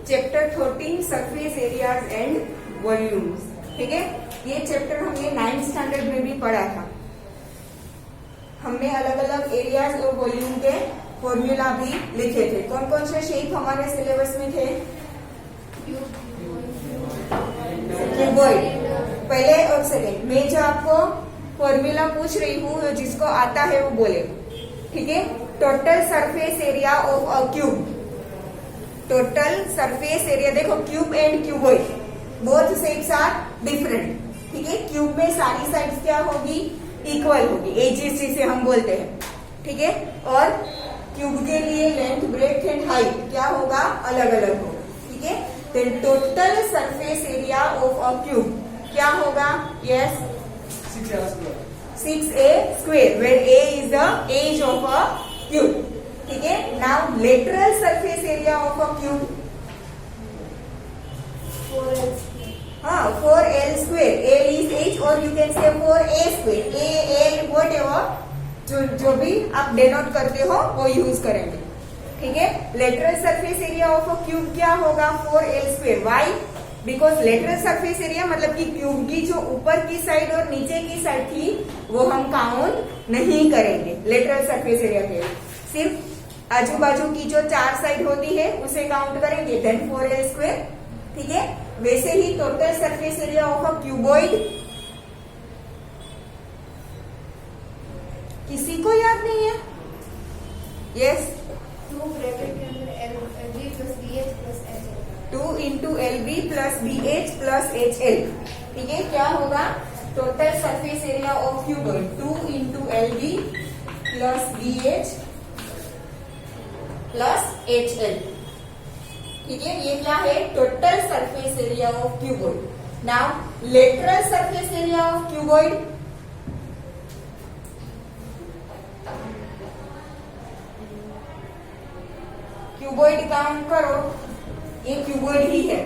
Chapter 13 surface areas and volumes. ठीक है, ये चैप्टर हमने 9th स्टैंडर्ड में भी पढ़ा था। हमने अलग अलग एरियाज और वॉल्यूम के फॉर्मूला भी लिखे थे। कौन कौन से शेप हमारे सिलेबस में थे? क्यूबॉइड पहले और सेकेंड। मैं जो आपको फॉर्मूला पूछ रही हूँ, जिसको आता है वो बोले। ठीक है, total surface area of a cube. Total surface area, देखो cube and cuboid both shapes are different. ठीक है, क्यूब में सारी साइड्स क्या होगी? इक्वल होगी, एजीस जिसे हम बोलते हैं। ठीक है, और क्यूब के लिए लेंथ, ब्रेड्थ एंड हाइट क्या होगा? अलग अलग होगा। ठीक है, then total surface area of a cube क्या होगा? Yes, 6a square, where a is the edge of a cube. ठीक है, now lateral surface area of a cube, 4l square. l is edge और you can say 4a square, a l whatever जो भी आप denote करते हो वो use करेंगे। ठीक है, lateral surface area of a cube क्या होगा? 4l square. Why? Because lateral surface area मतलब कि क्यूब की जो ऊपर की साइड और नीचे की साइड थी वो हम काउंट नहीं करेंगे लेटरल सरफेस एरिया के, सिर्फ आजू बाजू की जो 4 साइड होती है उसे काउंट करेंगे, देन 4l स्क्वेयर। ठीक है, वैसे ही total surface area of a cuboid, किसी को याद नहीं है? Yes, 2 into LB plus BH plus HL। ठीक है, क्या होगा? Total surface area of cuboid 2 into LB plus BH plus HL। ठीक है, ये क्या है? Total surface area of cuboid. Now lateral surface area of cuboid, cuboid count करो, ये क्यूबॉइड ही है,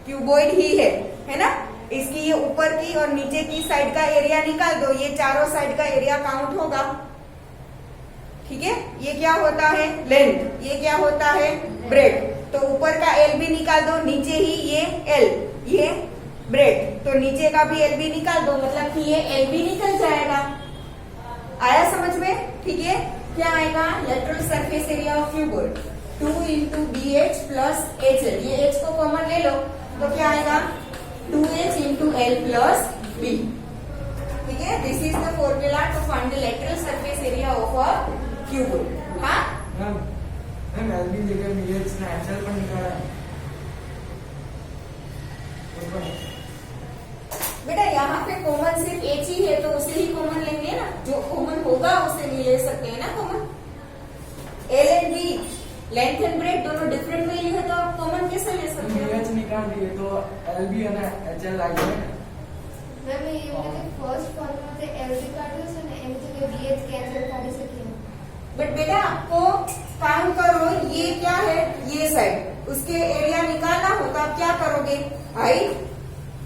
क्यूबॉइड ही है ना? इसकी ये ऊपर की और नीचे की साइड का एरिया निकाल दो, ये चारों साइड का एरिया काउंट होगा। ठीक है, ये क्या होता है? लेंथ। ये क्या होता है? ब्रेड। तो ऊपर का एल भी निकाल दो, नीचे ही ये एल, ये ब्रेड, तो नीचे का भी एल भी निकाल दो, मतलब कि ये एल भी निकल जाएगा। आया समझ में? ठीक है, क्या आएगा? Lateral surface area of cuboid 2 into BH plus HL। ये H को कॉमन ले लो तो क्या आएगा? 2H into L plus B। ठीक है, this is the formula to find the lateral surface area of a cuboid. हाँ मैम, LB लेकर BH ने HL पर निकाला है। बेटा यहाँ पे कॉमन सिर्फ H ही है तो उसे ही कॉमन लेंगे ना, जो कॉमन होगा उसे नहीं ले सकते हैं ना common. L and B, length and bread दोनों डिफरेंट वैल्यू है तो आप कॉमन कैसे ले सकते हो? BH निकाल दिए तो LB है ना, HL आ गया। मैम ये फर्स्ट फॉर्मूला से LB काटो सो ने एम जगह BH कैंसिल कर सके। बट बेटा आपको काम करो, ये क्या है? ये साइड, उसके एरिया निकालना हो तो आप क्या करोगे? हाइट,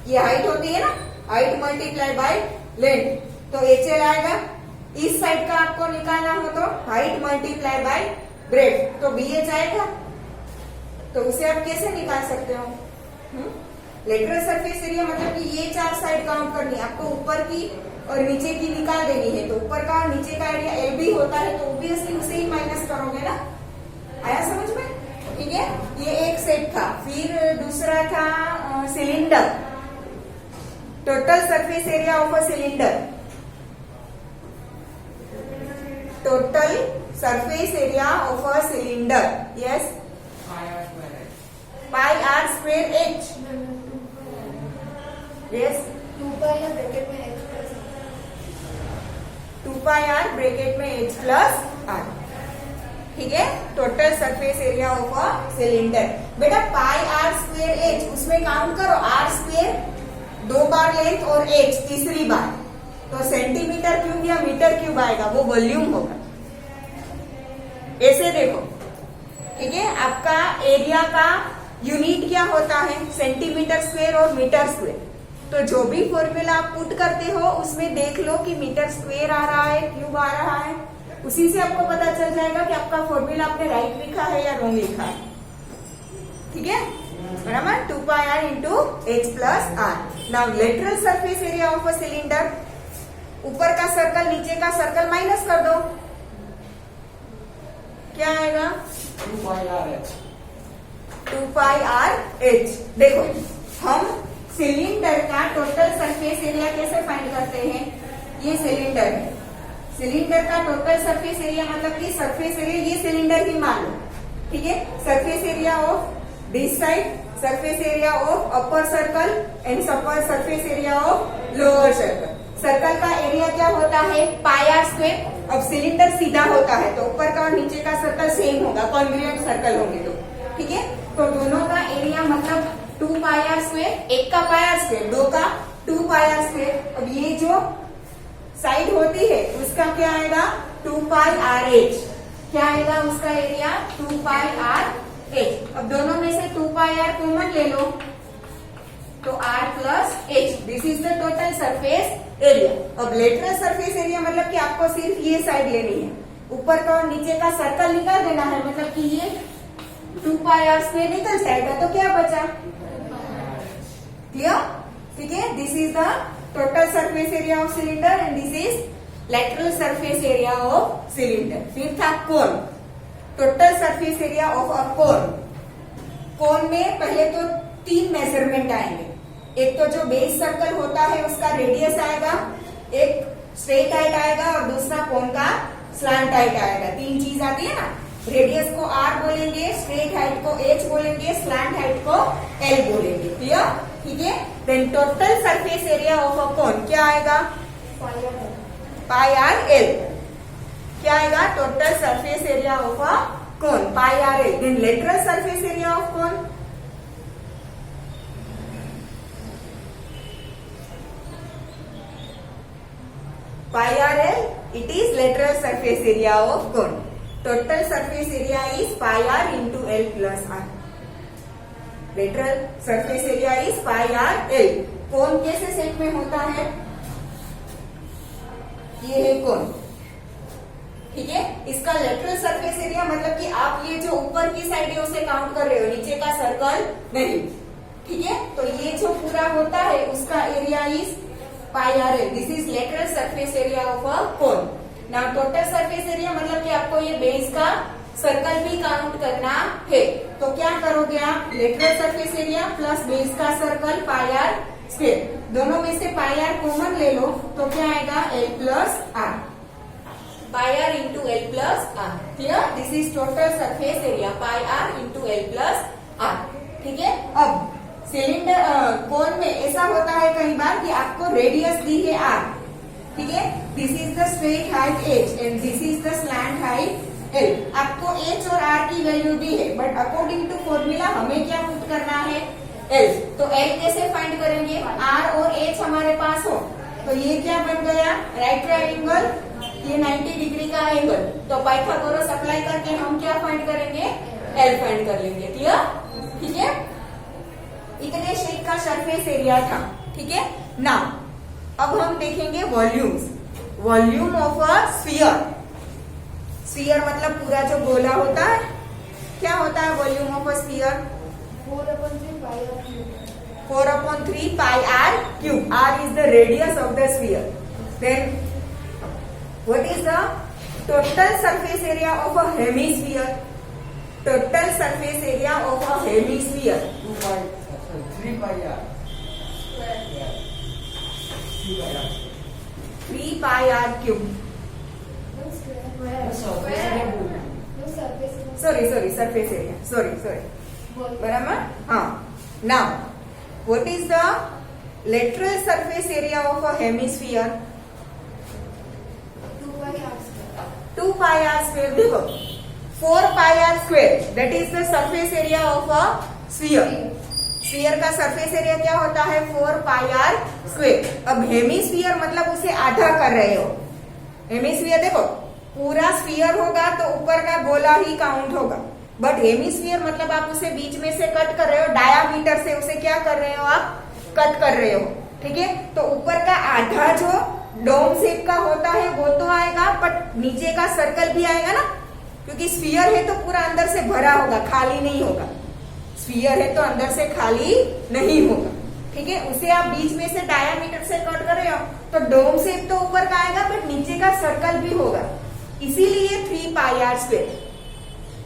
ये हाइट होती है ना, हाइट मल्टीप्लाई बाय लेंथ, तो HL आएगा। इस साइड का आपको निकालना हो तो हाइट मल्टीप्लाई बाय ब्रेड, तो BH आएगा। तो उसे आप कैसे निकाल सकते हो? लेटरल सरफेस एरिया मतलब कि ये 4 साइड काउंट करनी है आपको, ऊपर की और नीचे की निकाल देनी है, तो ऊपर का और नीचे का एरिया LB होता है तो ऑब्वियसली उसे ही माइनस करोगे ना। आया समझ में? ठीक है, ये एक सेट था। फिर दूसरा था cylinder, total surface area of a cylinder, total surface area of a cylinder. Yes, pi r square H। Yes, 2 pi या ब्रैकेट में H plus 2 pi r bracket में H प्लस R। ठीक है, total surface area of a cylinder. बेटा pi r square H, उसमें count करो R square 2 बार length और H तीसरी बार, तो सेंटीमीटर क्यूब या मीटर क्यूब आएगा, वो वॉल्यूम होगा। ऐसे देखो, ठीक है, आपका एरिया का यूनिट क्या होता है? सेंटीमीटर स्क्वेयर और मीटर स्क्वेयर। तो जो भी फॉर्मूला आप पुट करते हो उसमें देख लो कि मीटर स्क्वेयर आ रहा है, क्यूब आ रहा है। उसी से आपको पता चल जाएगा कि आपका फॉर्मूला आपने राइट लिखा है या रॉन्ग लिखा है। ठीक है, बराबर। 2 pi are into H plus R. Now lateral surface area of a cylinder, ऊपर का सर्कल नीचे का सर्कल माइनस कर दो, क्या आएगा? 2 pi R H. 2 pi R H. देखो हम सिलेंडर का टोटल सरफेस एरिया कैसे फाइंड करते हैं? ये सिलेंडर है, सिलेंडर का टोटल सरफेस एरिया मतलब कि सरफेस एरिया, ये सिलेंडर ही मान लो, ठीक है। Surface area of this side, surface area of upper circle and surface area of lower circle. Circle का एरिया क्या होता है? पाई आर स्क्वायर। अब सिलेंडर सीधा होता है तो ऊपर का और नीचे का सर्कल सेम होगा, कॉन्ग्रुएंट सर्कल होंगे तो, ठीक है। तो दोनों का एरिया मतलब 2 पाई आर स्क्वायर, एक का पाई आर स्क्वायर, दो का 2 पाई आर स्क्वायर। अब ये जो साइड होती है उसका क्या आएगा? 2 पाई आर एच। क्या आएगा उसका एरिया? 2 pi R H. अब दोनों में से 2 पाई आर कॉमन ले लो तो r plus H, this is the total surface area. अब लेटरल सरफेस एरिया मतलब कि आपको सिर्फ ये साइड लेनी है, ऊपर का और नीचे का सर्कल निकाल देना है, मतलब कि ये 2 पाई आर स्क्वायर निकल जाएगा तो क्या बचा? क्लियर? ठीक है, this is the total surface area of cylinder and this is lateral surface area of cylinder. फिर था cone, total surface area of a cone. Cone में पहले तो 3 मेजरमेंट आएंगे। एक तो जो बेस सर्कल होता है उसका रेडियस आएगा, एक स्ट्रेट हाइट आएगा और दूसरा कोन का स्लैंट हाइट आएगा। 3 चीज आती है ना, रेडियस को r बोलेंगे, स्ट्रेट हाइट को h बोलेंगे, स्लैंट हाइट को l बोलेंगे। क्लियर? ठीक है। Then total surface area of a cone क्या आएगा? Pi R L. क्या आएगा? Total surface area of a cone pi R L. Then lateral surface area of cone pi r l, it is lateral surface area of cone. Total surface area is pi r into l plus r. Lateral surface area is pi r l. कोन कैसे set में होता है? ये है कोन, ठीक है। इसका lateral surface area मतलब कि आप ये जो ऊपर की साइड है उसे काउंट कर रहे हो, नीचे का सर्कल नहीं, ठीक है। तो ये जो पूरा होता है उसका area is pi R L. This is lateral surface area of a cone. Now total surface area मतलब कि आपको ये बेस का सर्कल भी काउंट करना है, तो क्या करोगे आप? Lateral surface area plus base का सर्कल पाई आर स्क्वायर, दोनों में से पाई आर कॉमन ले लो तो क्या आएगा? L plus r, pi are into l plus r. Clear? This is total surface area pi are into l plus r, ठीक है। अब सिलेंडर कोन में ऐसा होता है कई बार कि आपको रेडियस दी है r, ठीक है। This is the straight height h and this is the slant height l। आपको h और r की वैल्यू दी है, बट अकॉर्डिंग टू फॉर्मूला हमें क्या पुट करना है? l। तो l कैसे फाइंड करेंगे? r और h हमारे पास हो तो ये क्या बन गया? राइट ट्रायंगल, ये 90 डिग्री का एंगल, तो पाइथागोरस अप्लाई करके हम क्या फाइंड करेंगे? l फाइंड कर लेंगे। क्लियर? ठीक है। इतने शेप का सरफेस एरिया था, ठीक है ना। अब हम देखेंगे volumes. Volume of a sphere. Sphere मतलब पूरा जो गोला होता है, क्या होता है volume of a sphere? 4/3 pi r cube. 4/3 pi r cube. r is the radius of the sphere. Then what is the total surface area of a hemisphere? Total surface area of a hemisphere. 3 pi r. 3 pi r cube. Sorry, surface area. Sorry. बराबर? हाँ. Now, what is the lateral surface area of a hemisphere? 2 pi r square. 2 pi r square. देखो, 4 pi r square. That is the surface area of a sphere. Sphere का surface area क्या होता है? 4 पाई R square. अब hemisphere मतलब उसे आधा कर रहे हो। हेमीस्फीयर देखो, पूरा स्फीयर होगा तो ऊपर का गोला ही काउंट होगा, बट हेमीस्फीयर मतलब आप उसे बीच में से कट कर रहे हो, डायामीटर से उसे क्या कर रहे हो? आप कट कर रहे हो, ठीक है। तो ऊपर का आधा जो डोम शेप का होता है वो तो आएगा, बट नीचे का सर्कल भी आएगा ना, क्योंकि स्फीयर है तो पूरा अंदर से भरा होगा, खाली नहीं होगा। स्फीयर है तो अंदर से खाली नहीं होगा, ठीक है। उसे आप बीच में से डायामीटर से कट कर रहे हो तो डोम शेप तो ऊपर का आएगा, बट नीचे का सर्कल भी होगा, इसीलिए 3 पाई आर स्क्वायर,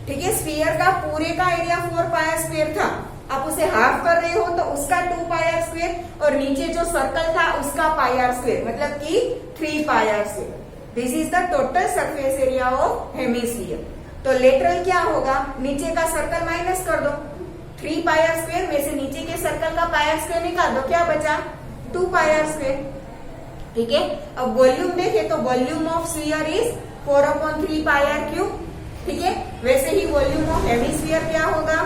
ठीक है। स्फीयर का पूरे का एरिया 4 पाई आर स्क्वायर था, आप उसे हाफ कर रहे हो तो उसका 2 पाई आर स्क्वायर, और नीचे जो सर्कल था उसका पाई आर स्क्वायर, मतलब कि 3 pi R square. This is the total surface area of hemisphere. तो लेटरल क्या होगा, नीचे का सर्कल माइनस कर दो, 3 पाई आर स्क्वायर में से नीचे के सर्कल का पाई आर स्क्वायर निकाल दो, क्या बचा 2 पाई आर स्क्वायर, ठीक है। अब वॉल्यूम देखे तो volume of sphere is 4/3 pi r cube, ठीक है। वैसे ही वॉल्यूम ऑफ हेमिस्फीयर क्या होगा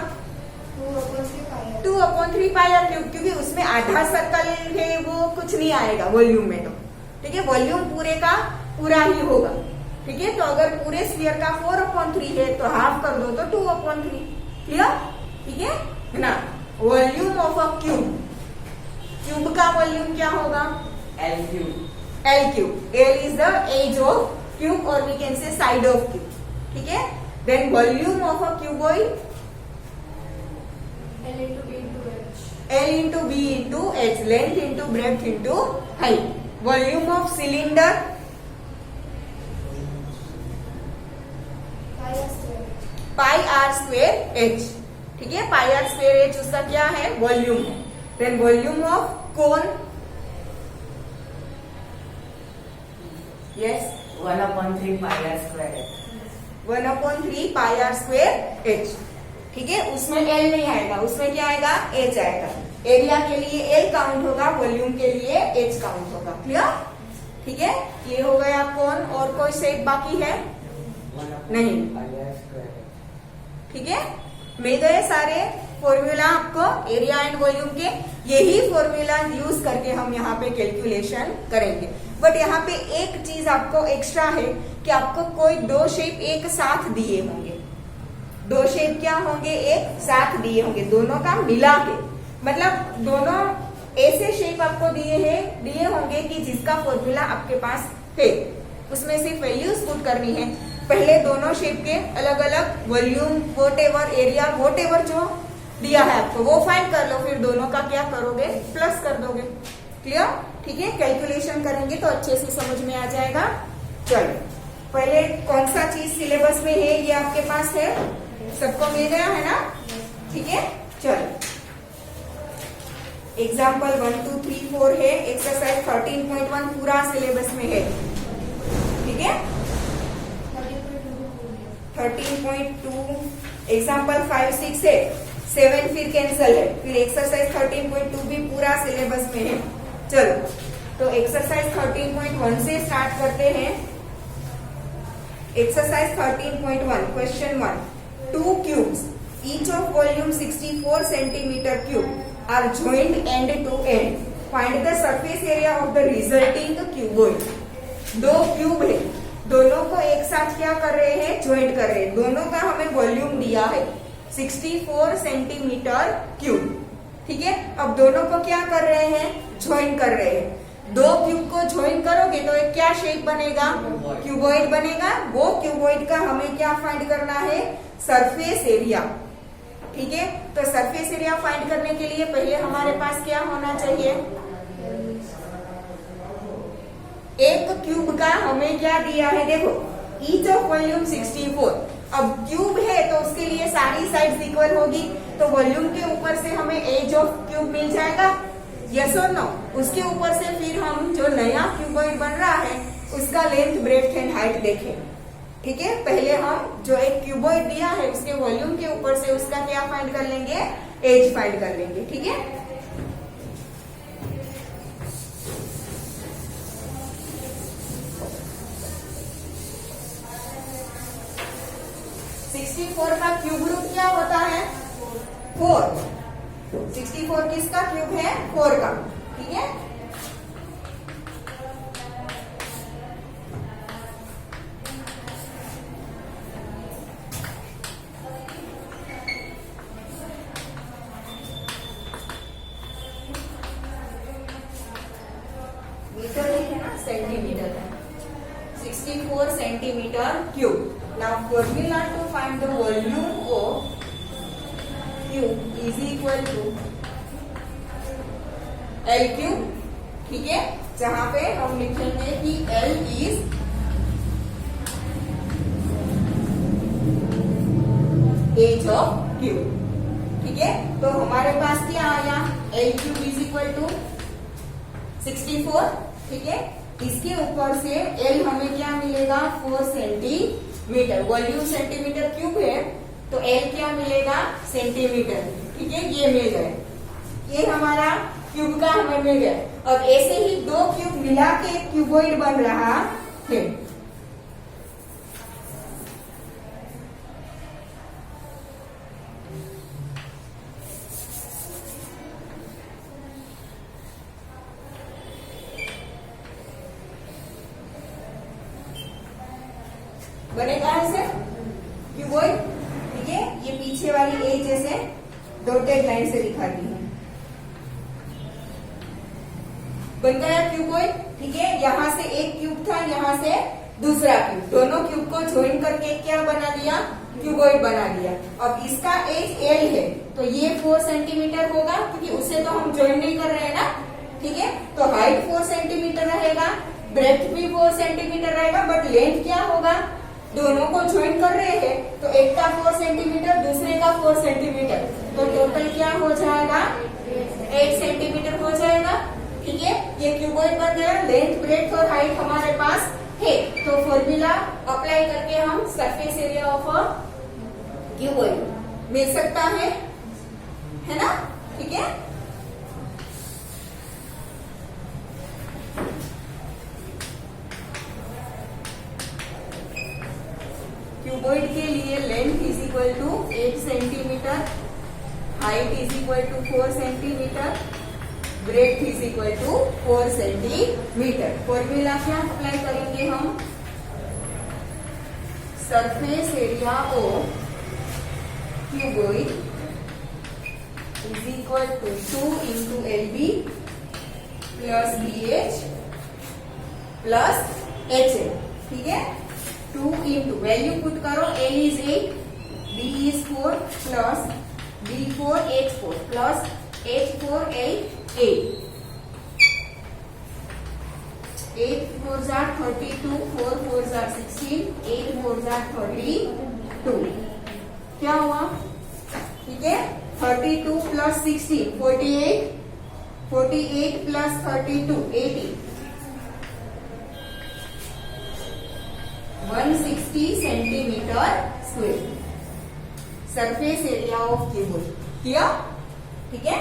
2/3 पाई आर क्यूब, क्योंकि उसमें आधा सर्कल है वो कुछ नहीं आएगा वॉल्यूम में, तो ठीक है। वॉल्यूम पूरे का पूरा ही होगा, ठीक है। तो अगर पूरे स्फीयर का 4/3 है तो हाफ कर दो तो 2/3, क्लियर, ठीक है ना। Volume of a cube, cube का वॉल्यूम क्या होगा L cube. L cube. L is the edge of cube और we can say side of cube, ठीक है। Then volume of a cuboid L into B into H, length into breadth into height. Volume of cylinder pi r square h, ठीक है। pi r square h उसका क्या है volume है। Then volume of cone, yes 1/3 pi r square. 1/3 pi r square h, ठीक है। उसमें L नहीं आएगा, उसमें क्या आएगा H आएगा। एरिया के लिए L काउंट होगा, वॉल्यूम के लिए H काउंट होगा, क्लियर, ठीक है। ये हो गया कौन, और कोई शेप बाकी है नहीं, pi r square. ठीक है। मिल गए सारे फॉर्मूला आपको एरिया एंड वॉल्यूम के। यही फॉर्मूला यूज करके हम यहाँ पे कैलकुलेशन करेंगे, बट यहाँ पे एक चीज आपको एक्स्ट्रा है कि आपको कोई 2 शेप एक साथ दिए होंगे। 2 शेप क्या होंगे एक साथ दिए होंगे, दोनों का मिला के, मतलब दोनों ऐसे शेप आपको दिए होंगे कि जिसका फॉर्मूला आपके पास है, उसमें सिर्फ वैल्यूज पुट करनी है। पहले दोनों शेप के अलग अलग वॉल्यूम वॉटेवर एरिया वॉटेवर जो दिया है आपको वो फाइंड कर लो, फिर दोनों का क्या करोगे प्लस कर दोगे, क्लियर, ठीक है। कैलकुलेशन करेंगे तो अच्छे से समझ में आ जाएगा। चलो पहले कौन सा चीज सिलेबस में है ये आपके पास है, सबको मिल गया है ना, ठीक है। चलो एग्जाम्पल 1, 2, 3, 4 है, एक्सरसाइज 13.1 पूरा सिलेबस में है, ठीक है। 13.2 एग्जाम्पल 5, 6 है, 7 फिर कैंसल है, फिर एक्सरसाइज 13.2 भी पूरा सिलेबस में है। चलो तो एक्सरसाइज 13.1 से स्टार्ट करते हैं। Exercise 13.1 question 1, 2 cubes each of volume 64 centimeter cube are joined end to end. Find the surface area of the resulting cuboid. 2 cube है, दोनों को एक साथ क्या कर रहे हैं ज्वाइंट कर रहे हैं। दोनों का हमें वॉल्यूम दिया है 64 सेंटीमीटर क्यूब, ठीक है। अब दोनों को क्या कर रहे हैं ज्वाइंट कर रहे हैं। 2 क्यूब को ज्वाइन करोगे तो एक क्या शेप बनेगा क्यूबॉइड बनेगा। वो क्यूबॉइड का हमें क्या फाइंड करना है सरफेस एरिया, ठीक है। तो सरफेस एरिया फाइंड करने के लिए पहले हमारे पास क्या होना चाहिए, एक क्यूब का हमें क्या दिया है देखो, ईच ऑफ वॉल्यूम 64। अब क्यूब है तो उसके लिए सारी साइड्स इक्वल होगी, तो वॉल्यूम के ऊपर से हमें एज ऑफ क्यूब मिल जाएगा, यस और नो। उसके ऊपर से फिर हम जो नया क्यूबॉइड बन रहा है उसका लेंथ ब्रेड्थ एंड हाइट देखें, ठीक है। पहले हम जो एक क्यूबॉइड दिया है उसके वॉल्यूम के ऊपर से उसका क्या फाइंड कर लेंगे एज फाइंड कर लेंगे, ठीक है। 64 का क्यूब रूट क्या होता है 4। 64 किसका क्यूब है 4 का, ठीक है। मीटर है ना centimetre, centimetre cube. Now formula to find the volume of cube is equal to l cube. ठीक है, जहां पे हम लिखेंगे कि l is edge of cube. ठीक है, तो हमारे पास क्या आया, l cube is equal to 64। ठीक है, इसके ऊपर से एल हमें क्या मिलेगा, 4 सेंटीमीटर। वॉल्यूम सेंटीमीटर क्यूब है तो एल क्या मिलेगा, सेंटीमीटर। ठीक है, ये मिल गए, ये हमारा क्यूब का हमें मिल गया। अब ऐसे ही दो क्यूब मिला के क्यूबॉइड बन रहा है। बनेगा ऐसे क्यूबॉइड। ठीक है, ये पीछे वाली एज जैसे डॉटेड लाइन से दिखा दी है, बन गया क्यूबॉइड। ठीक है, यहाँ से एक क्यूब था, यहाँ से दूसरा क्यूब, दोनों क्यूब को ज्वाइन करके क्या बना दिया, क्यूबॉइड बना दिया। अब इसका एज एल है तो ये 4 सेंटीमीटर होगा, क्योंकि उसे तो हम ज्वाइन नहीं कर रहे हैं ना। ठीक है, तो हाइट 4 सेंटीमीटर रहेगा, ब्रेथ भी 4 सेंटीमीटर रहेगा, बट लेंथ क्या होगा, दोनों को ज्वाइन कर रहे हैं तो एक का 4 सेंटीमीटर, दूसरे का 4 सेंटीमीटर, तो टोटल क्या हो जाएगा, 8 सेंटीमीटर हो जाएगा। ठीक है, ये क्यूबॉइड बन गया। लेंथ, ब्रेथ और हाइट हमारे पास है, तो फॉर्मूला अप्लाई करके हम surface area of a cuboid मिल सकता है ना। ठीक है, क्यूबॉइड के लिए length is equal to 8 centimetre, height is equal to 4 centimetre, breadth is equal to 4 centimetre. Formula क्या अप्लाई करेंगे हम, surface area of cuboid is equal to 2 into LB plus BH plus HL। ठीक है, 2 into value put करो, L is 8, B is 4 plus B4 H4 plus H4 L8, 8 4 jar 32, 4 4 jar 16, 8 4 jar 32। क्या हुआ, ठीक है, 32 plus 16 48, 48 plus 32 80, 160 centimetre square surface area of cuboid. किया, ठीक है।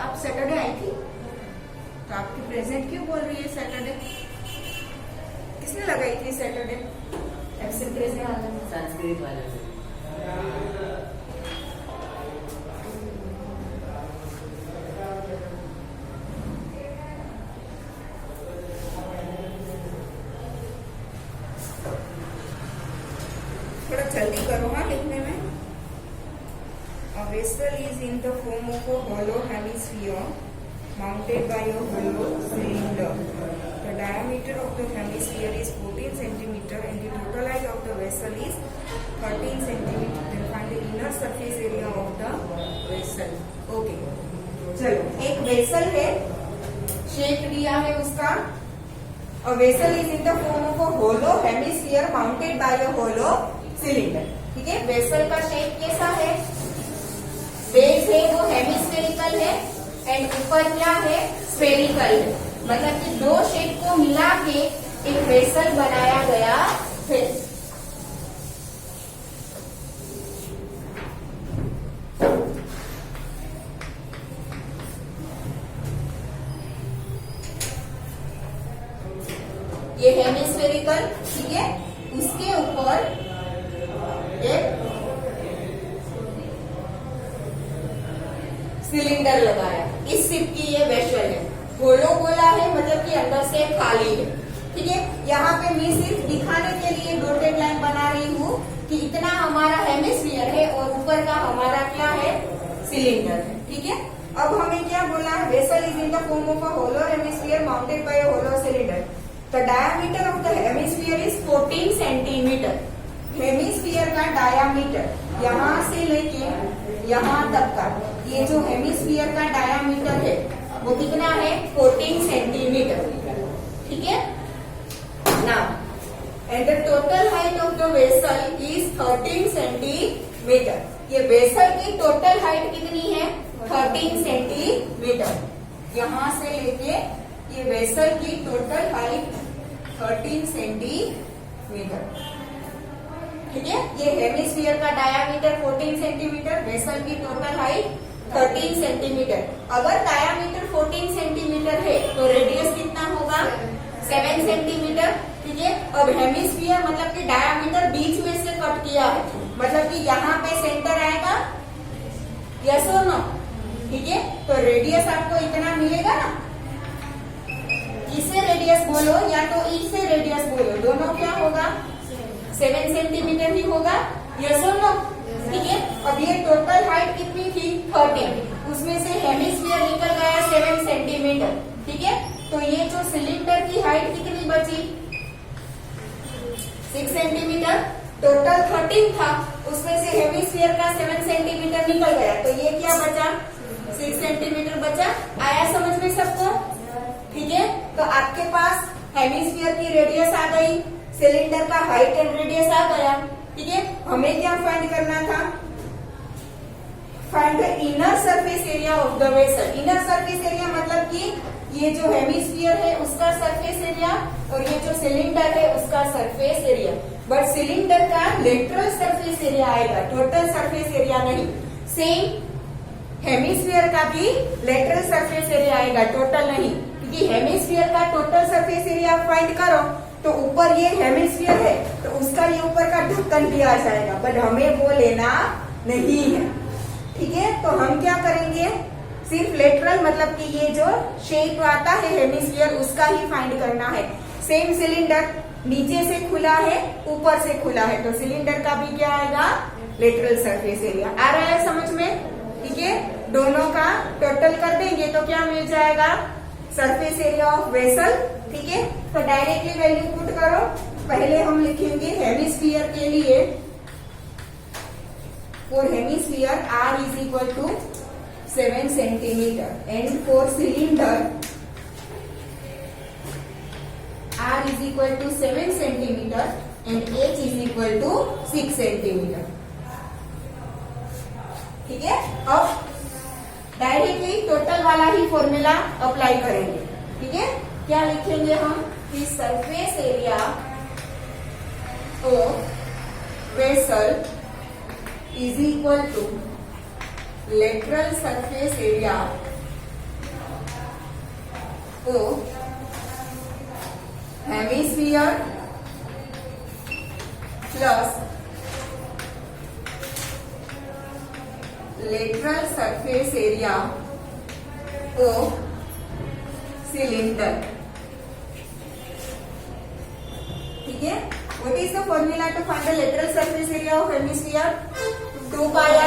आप सैटरडे आई थी तो आपकी प्रेजेंट क्यों बोल रही है सैटरडे? किसने लगाई थी सैटरडे एब्सेंट प्रेजेंट? संस्कृत वाले से। थोड़ा जल्दी करो हाँ लिखने में। A vessel is in the form of a hollow hemisphere mounted by a hollow cylinder. The diameter of the hemisphere is 14 centimeter and the total height of the vessel is 13 centimeter. Then find the inner surface area of the vessel. Okay. चलो, एक vessel है, shape दिया है उसका. A vessel is in the form of a hollow hemisphere mounted by a hollow cylinder. ठीक है, vessel का shape कैसा है? बेस है वो हेमिस्फेरिकल है एंड ऊपर क्या है? स्फेरिकल है. मतलब कि दो शेप को मिला के एक वेसल बनाया गया है. ये हेमिस्फेरिकल, ठीक है, उसके ऊपर एक सिलेंडर लगाया. इस शिप की ये वेसल है. होलो बोला है मतलब कि अंदर से खाली है. ठीक है, यहाँ पे मैं सिर्फ दिखाने के लिए डॉटेड लाइन बना रही हूँ कि इतना हमारा हेमिस्फीयर है और ऊपर का हमारा क्या है? सिलेंडर है. ठीक है, अब हमें क्या बोला है? Vessel is in the form of a hollow hemisphere mounted by a hollow cylinder. The diameter of the hemisphere is 14 centimetre. Hemisphere का डायामीटर यहाँ से लेके यहाँ तक का ये जो हेमिस्फीयर का डायामीटर है वो कितना है? 14 सेंटीमीटर. ठीक है ना. And the total height of the vessel is 13 centimetre. ये वेसल की टोटल हाइट कितनी है? 13 सेंटीमीटर. यहाँ से लेके ये वेसल की टोटल हाइट 13 सेंटीमीटर. ठीक है, ये हेमिस्फीयर का डायामीटर 14 सेंटीमीटर, वेसल की टोटल हाइट 13 सेंटीमीटर. अगर डायामीटर 14 सेंटीमीटर है तो रेडियस कितना होगा? 7 सेंटीमीटर. ठीक है, अब हेमिस्फीयर मतलब कि डायामीटर बीच में से कट किया है, मतलब कि यहाँ पे सेंटर आएगा. यस और नो? ठीक है, तो रेडियस आपको इतना मिलेगा ना. इससे रेडियस बोलो या तो इससे रेडियस बोलो, दोनों क्या होगा? 7 सेंटीमीटर ही होगा. यस और नो? ठीक है, अब ये टोटल हाइट कितनी थी? 13. उसमें से हेमिस्फीयर निकल गया 7 सेंटीमीटर. ठीक है, तो ये जो सिलेंडर की हाइट कितनी बची? 6 सेंटीमीटर. टोटल 13 था, उसमें से हेमिस्फीयर का 7 सेंटीमीटर निकल गया, तो ये क्या बचा? 6 सेंटीमीटर बचा. आया समझ में सबको? ठीक है, तो आपके पास हेमिस्फीयर की रेडियस आ गई, सिलेंडर का हाइट एंड रेडियस आ गया. ठीक है, हमें क्या फाइंड करना था? Find the inner surface area of the vessel. Inner surface area मतलब कि ये जो हेमिस्फीयर है उसका सरफेस एरिया और ये जो सिलेंडर है उसका सरफेस एरिया. बट सिलेंडर का लेटरल सरफेस एरिया आएगा, टोटल सरफेस एरिया नहीं. सेम हेमिस्फीयर का भी लेटरल सरफेस एरिया आएगा, टोटल नहीं. क्योंकि हेमिस्फीयर का टोटल सरफेस एरिया फाइंड करो तो ऊपर ये हेमिस्फीयर है तो उसका ये ऊपर का ढक्कन भी आ जाएगा, बट हमें वो लेना नहीं है. ठीक है, तो हम क्या करेंगे? सिर्फ लेटरल मतलब कि ये जो शेप आता है हेमिस्फीयर उसका ही फाइंड करना है. सेम सिलेंडर नीचे से खुला है ऊपर से खुला है, तो सिलेंडर का भी क्या आएगा? Lateral surface area. आ रहा है समझ में? ठीक है, दोनों का टोटल कर देंगे तो क्या मिल जाएगा? Surface area of vessel. ठीक है, तो डायरेक्टली वैल्यू पुट करो. पहले हम लिखेंगे हेमिस्फीयर के लिए, for hemisphere R is equal to 7 centimetre and for cylinder R is equal to 7 centimetre and H is equal to 6 centimetre. ठीक है, अब डायरेक्टली टोटल वाला ही फॉर्मूला अप्लाई करेंगे. ठीक है, क्या लिखेंगे हम? कि surface area of vessel is equal to lateral surface area of hemisphere plus lateral surface area of cylinder. ठीक है, what is the formula to find the lateral surface area of hemisphere? 2 pi r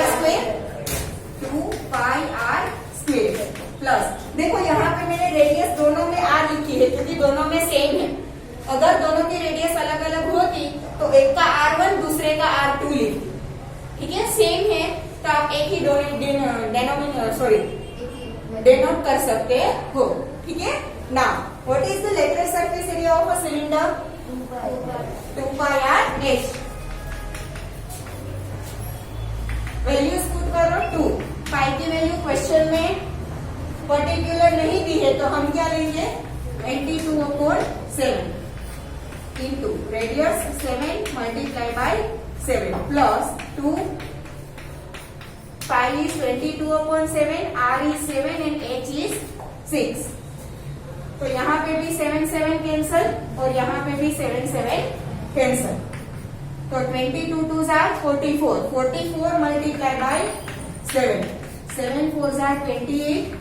square plus. देखो देखो यहाँ पे मैंने radius दोनों में are लिखी है क्योंकि दोनों में सेम है। अगर दोनों की रेडियस अलग अलग होती तो एक का R1 दूसरे का R2 लिखती। ठीक है, सेम है तो आप एक ही डेनोट कर सकते हो। ठीक है, now what is the lateral surface area of a cylinder? 2 pi R H. Values put करो 2। पाई की वैल्यू क्वेश्चन में पर्टिकुलर नहीं दी है तो हम क्या लेंगे? 92/7 into radius 7 multiplied by 7 plus 2 pi is 22/7, r is 7 and h is 6। तो यहाँ पे भी 7 7 कैंसल और यहाँ पे भी 7 7 कैंसल। तो 22 2s are 44, 44 multiplied by 7, 7 4s are 28,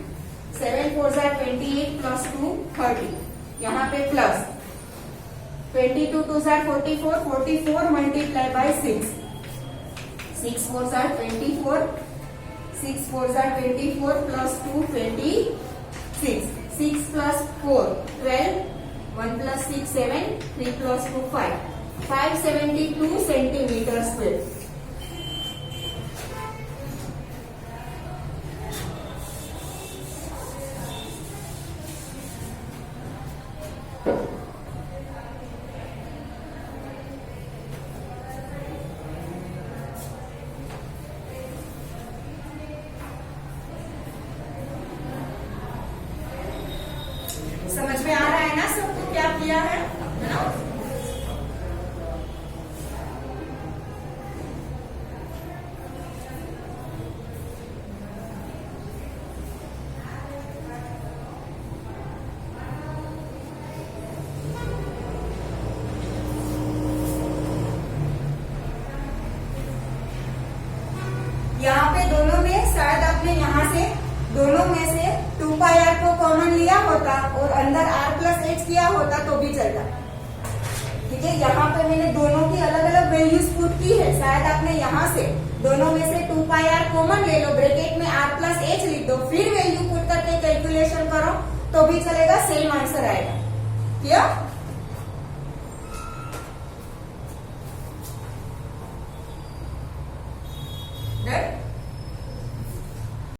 7 4s are 28 plus 2 30। यहाँ पे plus 22 2s are 44, 44 multiplied by 6, 6 4s are 24, 6 4s are 24 plus 2 26, 6 plus 4 12, 1 plus 6 7, 3 plus 2 5, 572 centimeter square। समझ में आ रहा है ना सबको क्या किया है ना? यहाँ पे दोनों में शायद आपने यहाँ से दोनों में से 2 पाई आर को कॉमन लिया होता और अंदर आर प्लस एच किया होता तो भी चलता। ठीक है, यहाँ पे मैंने दोनों की अलग अलग वैल्यूज पुट की है। शायद आपने यहाँ से दोनों में से 2 पाई आर कॉमन ले लो, ब्रैकेट में आर प्लस एच लिख दो, फिर वैल्यू पुट करके कैलकुलेशन करो तो भी चलेगा, सेम आंसर आएगा। क्लियर?